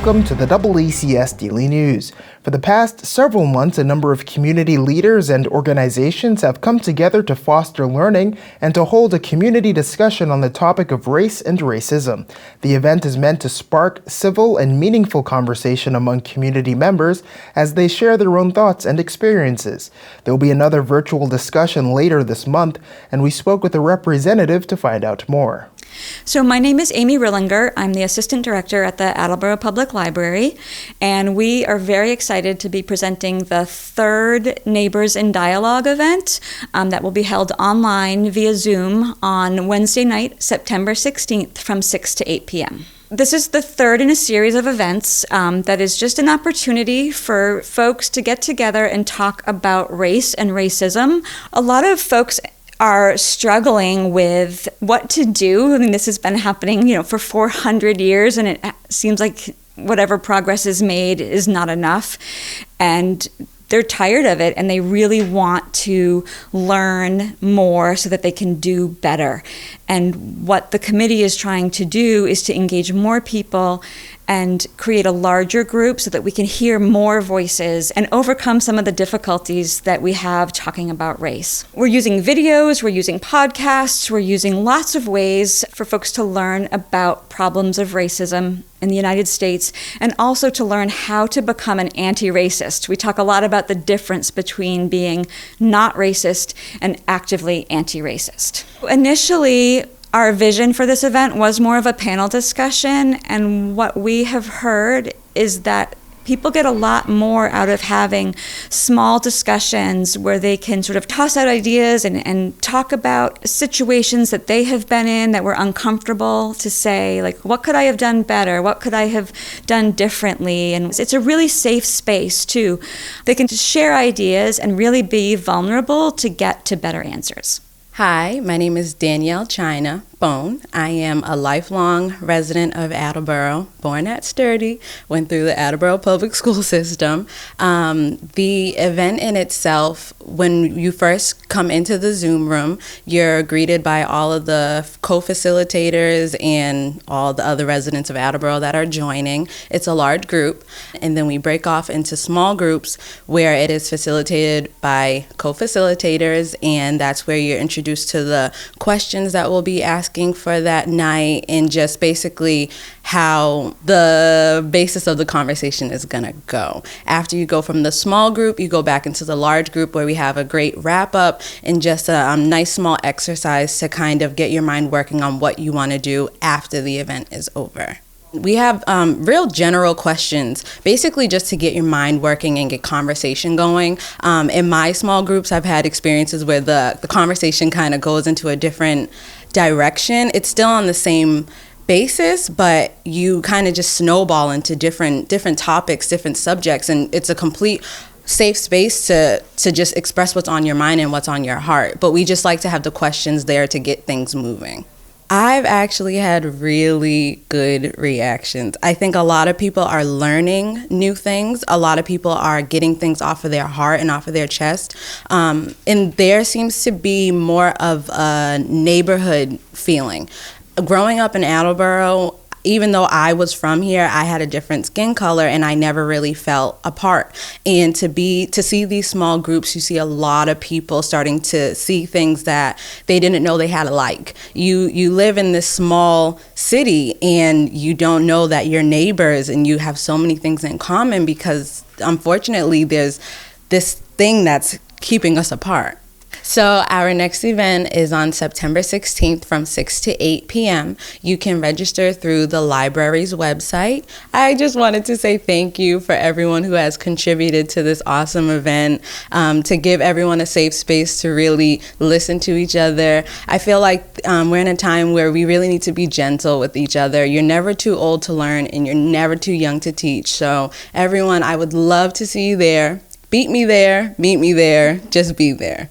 welcome to the DoubleACS Daily News. For the past several months, a number of community leaders and organizations have come together to foster learning and to hold a community discussion on the topic of race and racism. The event is meant to spark civil and meaningful conversation among community members as they share their own thoughts and experiences. There will be another virtual discussion later this month, and we spoke with a representative to find out more. So my name is Amy Rillinger. I'm the Assistant Director at the Attleboro Public Library, and we are very excited to be presenting the third Neighbors in Dialogue event that will be held online via Zoom on Wednesday night, September 16th from 6 to 8 p.m. This is the third in a series of events that is just an opportunity for folks to get together and talk about race and racism. A lot of folks are struggling with what to do. I mean, this has been happening, for 400 years, and it seems like whatever progress is made is not enough. And they're tired of it, and they really want to learn more so that they can do better. And what the committee is trying to do is to engage more people and create a larger group so that we can hear more voices and overcome some of the difficulties that we have talking about race. We're using videos, we're using podcasts, we're using lots of ways for folks to learn about problems of racism in the United States, and also to learn how to become an anti-racist. We talk a lot about the difference between being not racist and actively anti-racist. Initially, our vision for this event was more of a panel discussion, and what we have heard is that people get a lot more out of having small discussions where they can sort of toss out ideas and talk about situations that they have been in that were uncomfortable, to say, like, what could I have done better? What could I have done differently? And it's a really safe space, too. They can just share ideas and really be vulnerable to get to better answers. Hi, my name is Danielle China Bone. I am a lifelong resident of Attleboro, born at Sturdy, went through the Attleboro public school system. The event in itself, when you first come into the Zoom room, you're greeted by all of the co-facilitators and all the other residents of Attleboro that are joining. It's a large group, and then we break off into small groups where it is facilitated by co-facilitators, and that's where you're introduced to the questions that we'll be asking for that night, and just basically how the basis of the conversation is going to go. After you go from the small group, you go back into the large group where we have a great wrap up and just a nice small exercise to kind of get your mind working on what you want to do after the event is over. We have real general questions, basically just to get your mind working and get conversation going. In my small groups, I've had experiences where the conversation kind of goes into a different direction. It's still on the same basis, but you kind of just snowball into different topics, different subjects, and it's a complete safe space to just express what's on your mind and what's on your heart. But we just like to have the questions there to get things moving. I've actually had really good reactions. I think a lot of people are learning new things. A lot of people are getting things off of their heart and off of their chest. And there seems to be more of a neighborhood feeling. Growing up in Attleboro, even though I was from here, I had a different skin color and I never really felt apart. And to see these small groups, you see a lot of people starting to see things that they didn't know they had alike. You live in this small city and you don't know that you're neighbors and you have so many things in common, because unfortunately there's this thing that's keeping us apart. So our next event is on September 16th from 6 to 8 p.m. You can register through the library's website. I just wanted to say thank you for everyone who has contributed to this awesome event, to give everyone a safe space to really listen to each other. I feel like we're in a time where we really need to be gentle with each other. You're never too old to learn and you're never too young to teach. So everyone, I would love to see you there. Beat me there, meet me there, just be there.